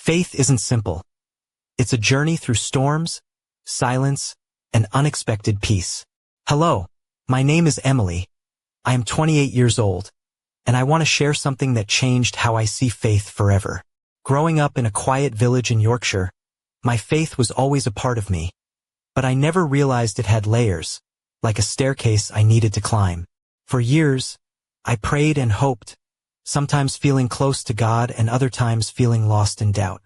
Faith isn't simple. It's a journey through storms, silence, and unexpected peace. Hello, my name is Emily. I am 28 years old, and I want to share something that changed how I see faith forever. Growing up in a quiet village in Yorkshire, my faith was always a part of me, but I never realized it had layers, like a staircase I needed to climb. For years, I prayed and hoped, sometimes feeling close to God and other times feeling lost in doubt.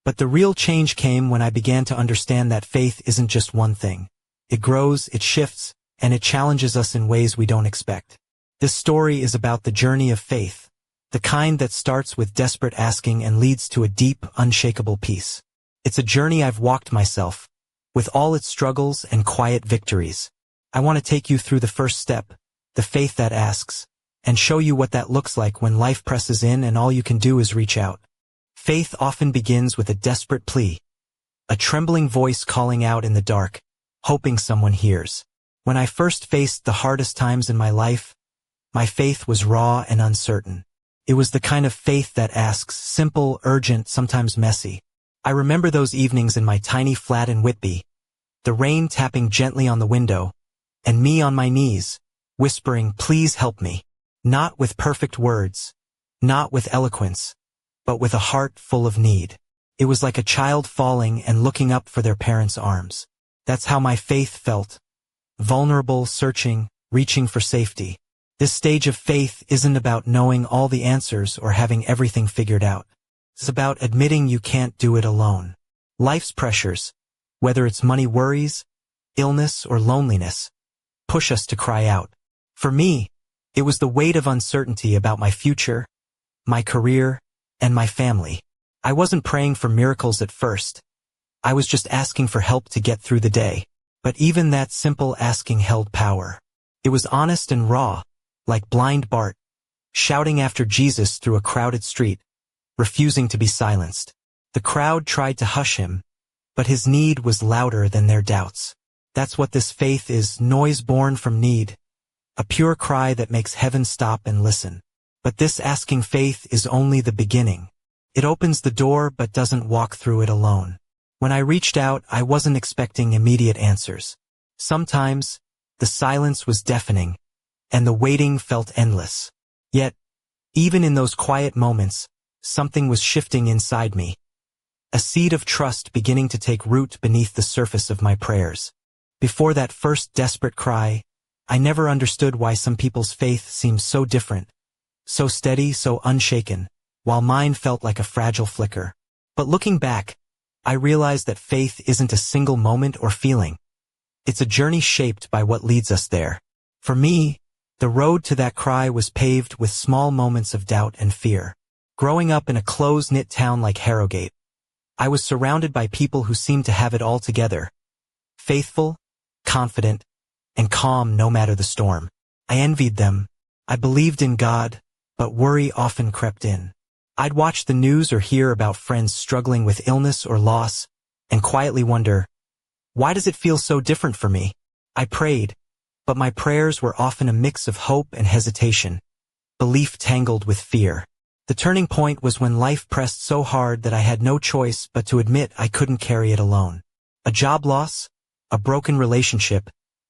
But the real change came when I began to understand that faith isn't just one thing. It grows, it shifts, and it challenges us in ways we don't expect. This story is about the journey of faith, the kind that starts with desperate asking and leads to a deep, unshakable peace. It's a journey I've walked myself, with all its struggles and quiet victories. I want to take you through the first step, the faith that asks, and show you what that looks like when life presses in and all you can do is reach out. Faith often begins with a desperate plea, a trembling voice calling out in the dark, hoping someone hears. When I first faced the hardest times in my life, my faith was raw and uncertain. It was the kind of faith that asks, simple, urgent, sometimes messy. I remember those evenings in my tiny flat in Whitby, the rain tapping gently on the window, and me on my knees, whispering, "Please help me." Not with perfect words, not with eloquence, but with a heart full of need. It was like a child falling and looking up for their parents' arms. That's how my faith felt. Vulnerable, searching, reaching for safety. This stage of faith isn't about knowing all the answers or having everything figured out. It's about admitting you can't do it alone. Life's pressures, whether it's money worries, illness, or loneliness, push us to cry out. For me, it was the weight of uncertainty about my future, my career, and my family. I wasn't praying for miracles at first. I was just asking for help to get through the day. But even that simple asking held power. It was honest and raw, like blind Bart, shouting after Jesus through a crowded street, refusing to be silenced. The crowd tried to hush him, but his need was louder than their doubts. That's what this faith is, noise born from need. A pure cry that makes heaven stop and listen. But this asking faith is only the beginning. It opens the door but doesn't walk through it alone. When I reached out, I wasn't expecting immediate answers. Sometimes, the silence was deafening, and the waiting felt endless. Yet, even in those quiet moments, something was shifting inside me. A seed of trust beginning to take root beneath the surface of my prayers. Before that first desperate cry, I never understood why some people's faith seemed so different, so steady, so unshaken, while mine felt like a fragile flicker. But looking back, I realized that faith isn't a single moment or feeling. It's a journey shaped by what leads us there. For me, the road to that cry was paved with small moments of doubt and fear. Growing up in a close-knit town like Harrogate, I was surrounded by people who seemed to have it all together. Faithful, confident, and calm no matter the storm. I envied them. I believed in God, but worry often crept in. I'd watch the news or hear about friends struggling with illness or loss, and quietly wonder, why does it feel so different for me? I prayed, but my prayers were often a mix of hope and hesitation, belief tangled with fear. The turning point was when life pressed so hard that I had no choice but to admit I couldn't carry it alone. A job loss, a broken relationship,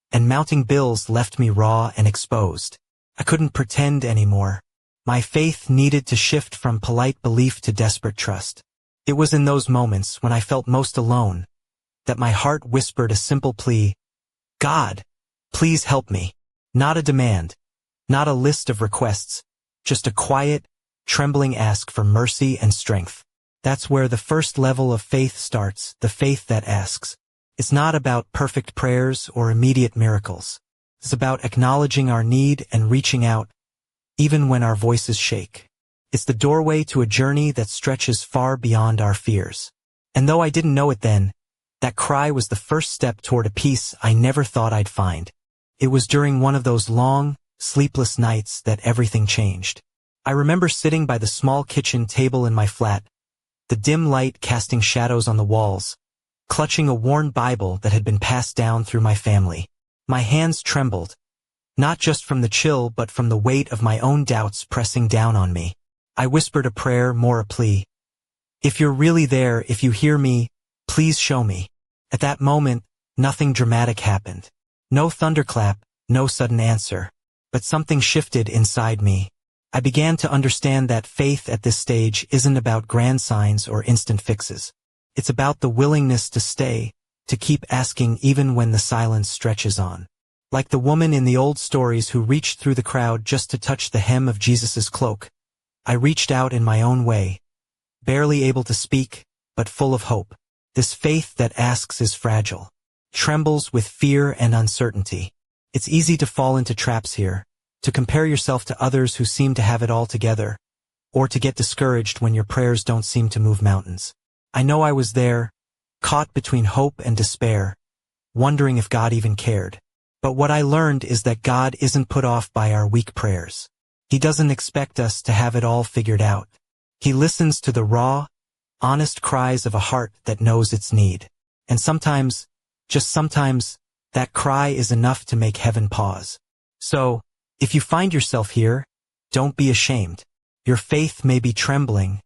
and mounting bills left me raw and exposed. I couldn't pretend anymore. My faith needed to shift from polite belief to desperate trust. It was in those moments, when I felt most alone, that my heart whispered a simple plea, "God, please help me." Not a demand, not a list of requests, just a quiet, trembling ask for mercy and strength. That's where the first level of faith starts, the faith that asks. It's not about perfect prayers or immediate miracles. It's about acknowledging our need and reaching out, even when our voices shake. It's the doorway to a journey that stretches far beyond our fears. And though I didn't know it then, that cry was the first step toward a peace I never thought I'd find. It was during one of those long, sleepless nights that everything changed. I remember sitting by the small kitchen table in my flat, the dim light casting shadows on the walls, clutching a worn Bible that had been passed down through my family. My hands trembled, not just from the chill but from the weight of my own doubts pressing down on me. I whispered a prayer, more a plea. If you're really there, if you hear me, please show me. At that moment, nothing dramatic happened. No thunderclap, no sudden answer. But something shifted inside me. I began to understand that faith at this stage isn't about grand signs or instant fixes. It's about the willingness to stay, to keep asking even when the silence stretches on. Like the woman in the old stories who reached through the crowd just to touch the hem of Jesus' cloak, I reached out in my own way, barely able to speak, but full of hope. This faith that asks is fragile, trembles with fear and uncertainty. It's easy to fall into traps here, to compare yourself to others who seem to have it all together, or to get discouraged when your prayers don't seem to move mountains. I know I was there, caught between hope and despair, wondering if God even cared. But what I learned is that God isn't put off by our weak prayers. He doesn't expect us to have it all figured out. He listens to the raw, honest cries of a heart that knows its need. And sometimes, just sometimes, that cry is enough to make heaven pause. So, if you find yourself here, don't be ashamed. Your faith may be trembling,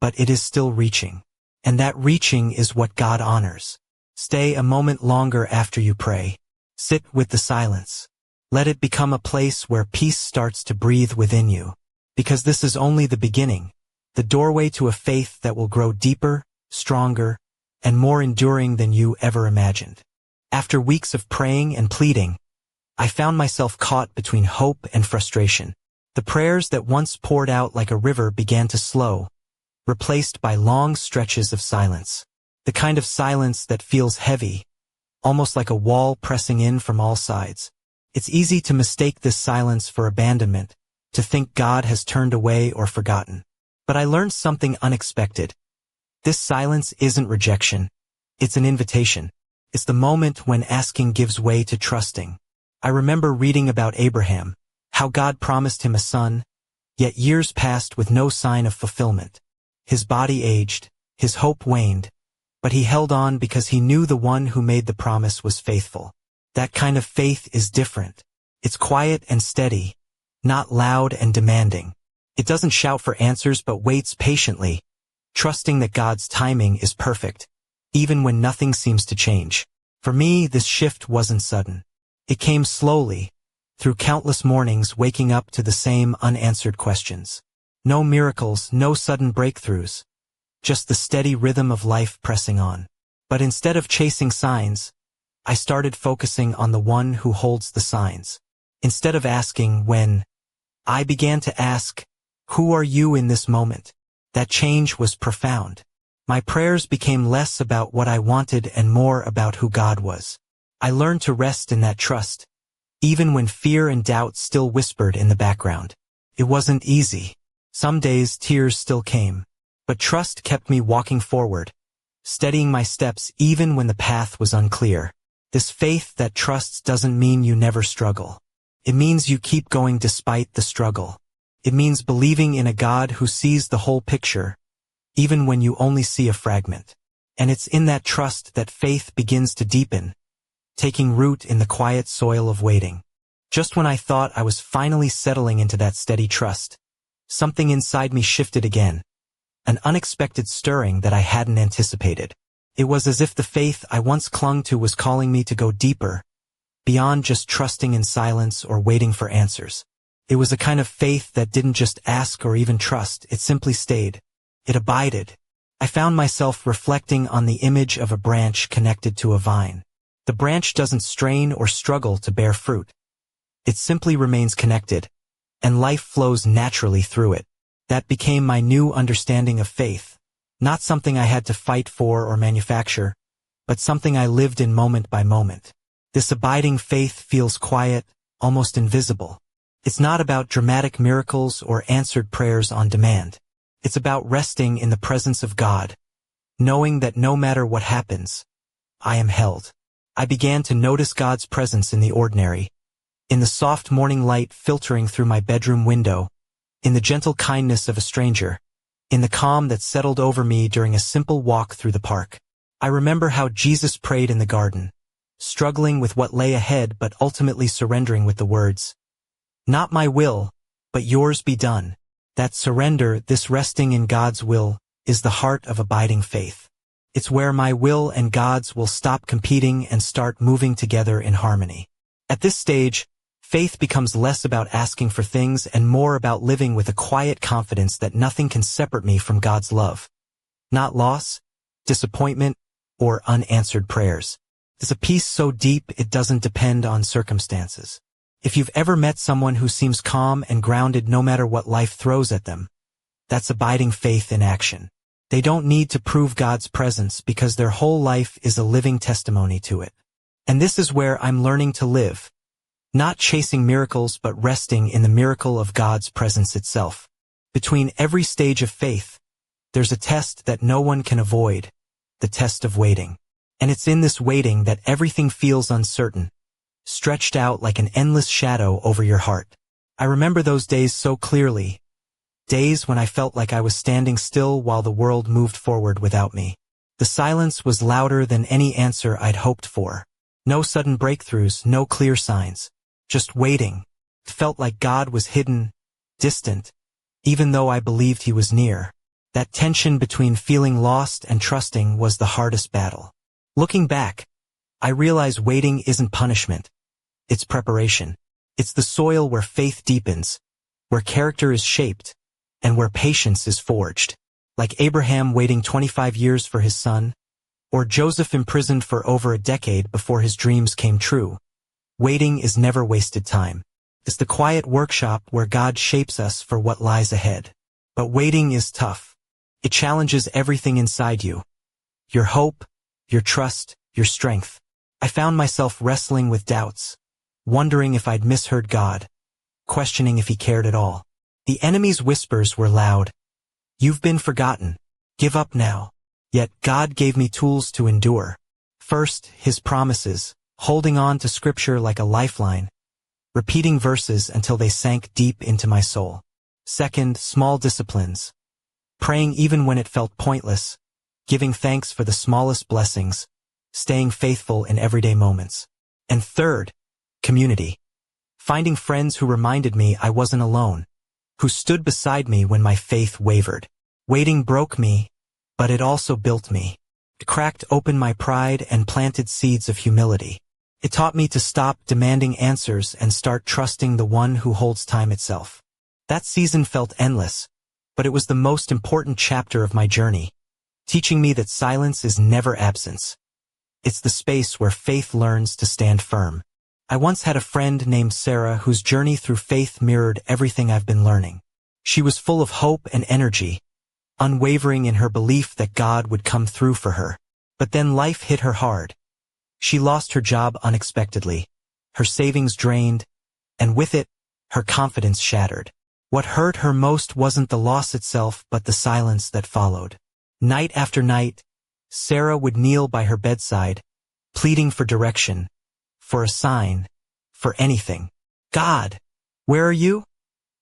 but it is still reaching. And that reaching is what God honors. Stay a moment longer after you pray. Sit with the silence. Let it become a place where peace starts to breathe within you. Because this is only the beginning, the doorway to a faith that will grow deeper, stronger, and more enduring than you ever imagined. After weeks of praying and pleading, I found myself caught between hope and frustration. The prayers that once poured out like a river began to slow, replaced by long stretches of silence. The kind of silence that feels heavy, almost like a wall pressing in from all sides. It's easy to mistake this silence for abandonment, to think God has turned away or forgotten. But I learned something unexpected. This silence isn't rejection. It's an invitation. It's the moment when asking gives way to trusting. I remember reading about Abraham, how God promised him a son, yet years passed with no sign of fulfillment. His body aged, his hope waned, but he held on because he knew the one who made the promise was faithful. That kind of faith is different. It's quiet and steady, not loud and demanding. It doesn't shout for answers but waits patiently, trusting that God's timing is perfect, even when nothing seems to change. For me, this shift wasn't sudden. It came slowly, through countless mornings waking up to the same unanswered questions. No miracles, no sudden breakthroughs, just the steady rhythm of life pressing on. But instead of chasing signs, I started focusing on the one who holds the signs. Instead of asking when, I began to ask, who are you in this moment? That change was profound. My prayers became less about what I wanted and more about who God was. I learned to rest in that trust, even when fear and doubt still whispered in the background. It wasn't easy. Some days tears still came, but trust kept me walking forward, steadying my steps even when the path was unclear. This faith that trusts doesn't mean you never struggle. It means you keep going despite the struggle. It means believing in a God who sees the whole picture, even when you only see a fragment. And it's in that trust that faith begins to deepen, taking root in the quiet soil of waiting. Just when I thought I was finally settling into that steady trust, something inside me shifted again, an unexpected stirring that I hadn't anticipated. It was as if the faith I once clung to was calling me to go deeper, beyond just trusting in silence or waiting for answers. It was a kind of faith that didn't just ask or even trust, it simply stayed. It abided. I found myself reflecting on the image of a branch connected to a vine. The branch doesn't strain or struggle to bear fruit. It simply remains connected, and life flows naturally through it. That became my new understanding of faith. Not something I had to fight for or manufacture, but something I lived in moment by moment. This abiding faith feels quiet, almost invisible. It's not about dramatic miracles or answered prayers on demand. It's about resting in the presence of God, knowing that no matter what happens, I am held. I began to notice God's presence in the ordinary, in the soft morning light filtering through my bedroom window, in the gentle kindness of a stranger, in the calm that settled over me during a simple walk through the park. I remember how Jesus prayed in the garden, struggling with what lay ahead but ultimately surrendering with the words, "Not my will, but yours be done." That surrender, this resting in God's will, is the heart of abiding faith. It's where my will and God's will stop competing and start moving together in harmony. At this stage, faith becomes less about asking for things and more about living with a quiet confidence that nothing can separate me from God's love. Not loss, disappointment, or unanswered prayers. It's a peace so deep it doesn't depend on circumstances. If you've ever met someone who seems calm and grounded no matter what life throws at them, that's abiding faith in action. They don't need to prove God's presence because their whole life is a living testimony to it. And this is where I'm learning to live. Not chasing miracles but resting in the miracle of God's presence itself. Between every stage of faith, there's a test that no one can avoid, the test of waiting. And it's in this waiting that everything feels uncertain, stretched out like an endless shadow over your heart. I remember those days so clearly. Days when I felt like I was standing still while the world moved forward without me. The silence was louder than any answer I'd hoped for. No sudden breakthroughs, no clear signs. Just waiting. It felt like God was hidden, distant, even though I believed he was near. That tension between feeling lost and trusting was the hardest battle. Looking back, I realize waiting isn't punishment. It's preparation. It's the soil where faith deepens, where character is shaped, and where patience is forged. Like Abraham waiting 25 years for his son, or Joseph imprisoned for over a decade before his dreams came true. Waiting is never wasted time. It's the quiet workshop where God shapes us for what lies ahead. But waiting is tough. It challenges everything inside you. Your hope, your trust, your strength. I found myself wrestling with doubts, wondering if I'd misheard God, questioning if he cared at all. The enemy's whispers were loud. You've been forgotten. Give up now. Yet God gave me tools to endure. First, his promises, holding on to scripture like a lifeline, repeating verses until they sank deep into my soul. Second, small disciplines, praying even when it felt pointless, giving thanks for the smallest blessings, staying faithful in everyday moments. And third, community, finding friends who reminded me I wasn't alone, who stood beside me when my faith wavered. Waiting broke me, but it also built me. It cracked open my pride and planted seeds of humility. It taught me to stop demanding answers and start trusting the one who holds time itself. That season felt endless, but it was the most important chapter of my journey, teaching me that silence is never absence. It's the space where faith learns to stand firm. I once had a friend named Sarah whose journey through faith mirrored everything I've been learning. She was full of hope and energy, unwavering in her belief that God would come through for her. But then life hit her hard. She lost her job unexpectedly, her savings drained, and with it, her confidence shattered. What hurt her most wasn't the loss itself but the silence that followed. Night after night, Sarah would kneel by her bedside, pleading for direction, for a sign, for anything. God, where are you?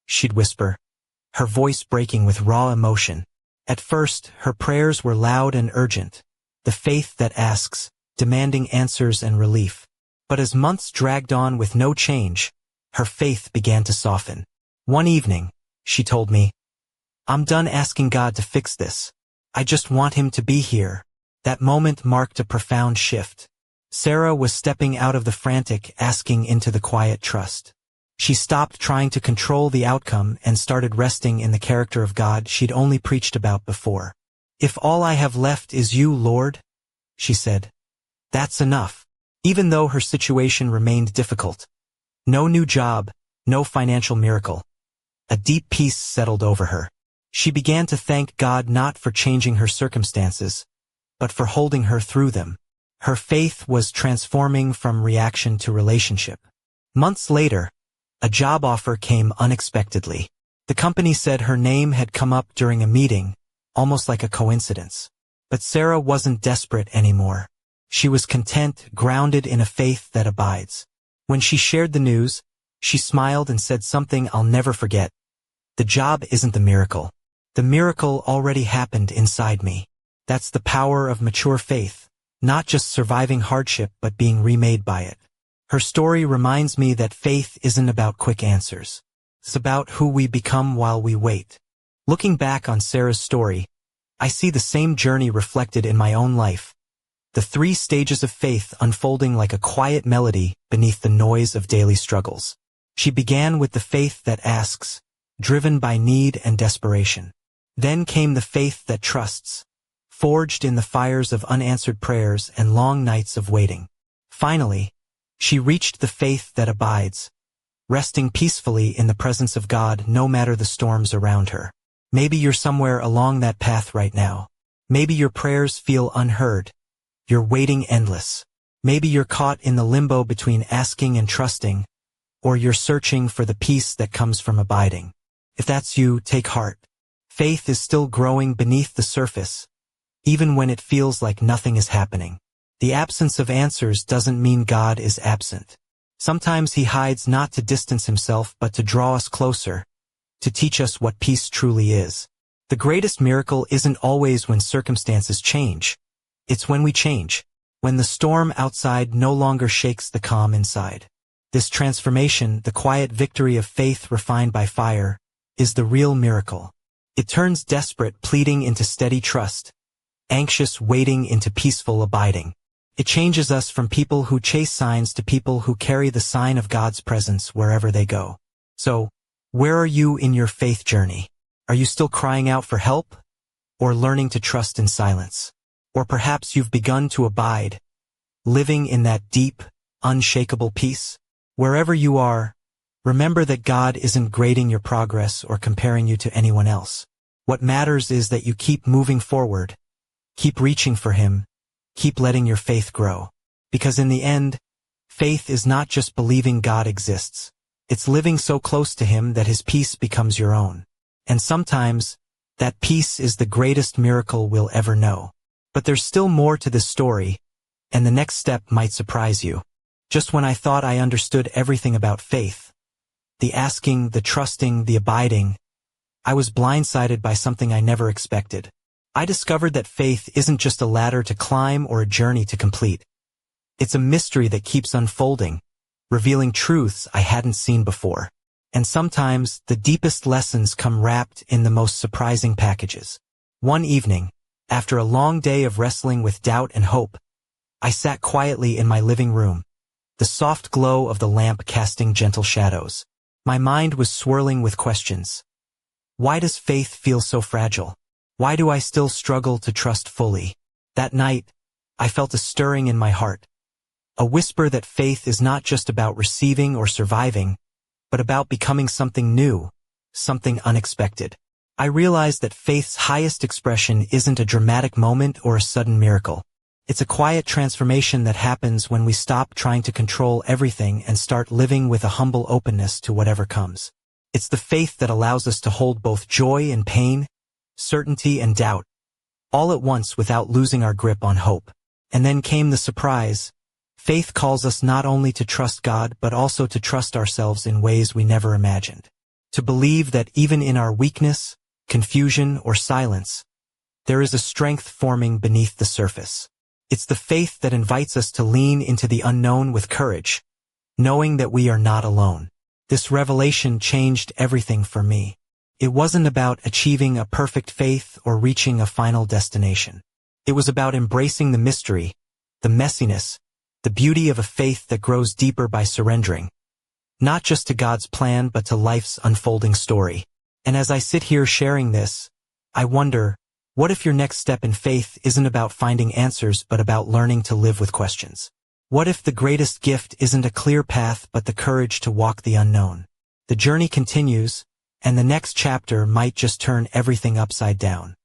She'd whisper, her voice breaking with raw emotion. At first, her prayers were loud and urgent, the faith that asks, demanding answers and relief. But as months dragged on with no change, her faith began to soften. One evening, she told me, I'm done asking God to fix this. I just want him to be here. That moment marked a profound shift. Sarah was stepping out of the frantic asking into the quiet trust. She stopped trying to control the outcome and started resting in the character of God she'd only preached about before. If all I have left is you, Lord, she said, that's enough. Even though her situation remained difficult. No new job, no financial miracle. A deep peace settled over her. She began to thank God not for changing her circumstances, but for holding her through them. Her faith was transforming from reaction to relationship. Months later, a job offer came unexpectedly. The company said her name had come up during a meeting, almost like a coincidence. But Sarah wasn't desperate anymore. She was content, grounded in a faith that abides. When she shared the news, she smiled and said something I'll never forget. The job isn't the miracle. The miracle already happened inside me. That's the power of mature faith. Not just surviving hardship but being remade by it. Her story reminds me that faith isn't about quick answers. It's about who we become while we wait. Looking back on Sarah's story, I see the same journey reflected in my own life. The 3 stages of faith unfolding like a quiet melody beneath the noise of daily struggles. She began with the faith that asks, driven by need and desperation. Then came the faith that trusts, forged in the fires of unanswered prayers and long nights of waiting. Finally, she reached the faith that abides, resting peacefully in the presence of God no matter the storms around her. Maybe you're somewhere along that path right now. Maybe your prayers feel unheard. You're waiting endless. Maybe you're caught in the limbo between asking and trusting, or you're searching for the peace that comes from abiding. If that's you, take heart. Faith is still growing beneath the surface, even when it feels like nothing is happening. The absence of answers doesn't mean God is absent. Sometimes he hides not to distance himself but to draw us closer, to teach us what peace truly is. The greatest miracle isn't always when circumstances change. It's when we change, when the storm outside no longer shakes the calm inside. This transformation, the quiet victory of faith refined by fire, is the real miracle. It turns desperate pleading into steady trust, anxious waiting into peaceful abiding. It changes us from people who chase signs to people who carry the sign of God's presence wherever they go. So, where are you in your faith journey? Are you still crying out for help? Or learning to trust in silence? Or perhaps you've begun to abide, living in that deep, unshakable peace? Wherever you are, remember that God isn't grading your progress or comparing you to anyone else. What matters is that you keep moving forward, keep reaching for Him, keep letting your faith grow. Because in the end, faith is not just believing God exists. It's living so close to Him that His peace becomes your own. And sometimes, that peace is the greatest miracle we'll ever know. But there's still more to this story, and the next step might surprise you. Just when I thought I understood everything about faith, the asking, the trusting, the abiding, I was blindsided by something I never expected. I discovered that faith isn't just a ladder to climb or a journey to complete. It's a mystery that keeps unfolding, revealing truths I hadn't seen before. And sometimes, the deepest lessons come wrapped in the most surprising packages. One evening, after a long day of wrestling with doubt and hope, I sat quietly in my living room, the soft glow of the lamp casting gentle shadows. My mind was swirling with questions. Why does faith feel so fragile? Why do I still struggle to trust fully? That night, I felt a stirring in my heart, a whisper that faith is not just about receiving or surviving, but about becoming something new, something unexpected. I realized that faith's highest expression isn't a dramatic moment or a sudden miracle. It's a quiet transformation that happens when we stop trying to control everything and start living with a humble openness to whatever comes. It's the faith that allows us to hold both joy and pain, certainty and doubt, all at once without losing our grip on hope. And then came the surprise. Faith calls us not only to trust God but also to trust ourselves in ways we never imagined. To believe that even in our weakness, confusion, or silence, there is a strength forming beneath the surface. It's the faith that invites us to lean into the unknown with courage, knowing that we are not alone. This revelation changed everything for me. It wasn't about achieving a perfect faith or reaching a final destination. It was about embracing the mystery, the messiness, the beauty of a faith that grows deeper by surrendering, not just to God's plan but to life's unfolding story. And as I sit here sharing this, I wonder, what if your next step in faith isn't about finding answers but about learning to live with questions? What if the greatest gift isn't a clear path but the courage to walk the unknown? The journey continues, and the next chapter might just turn everything upside down.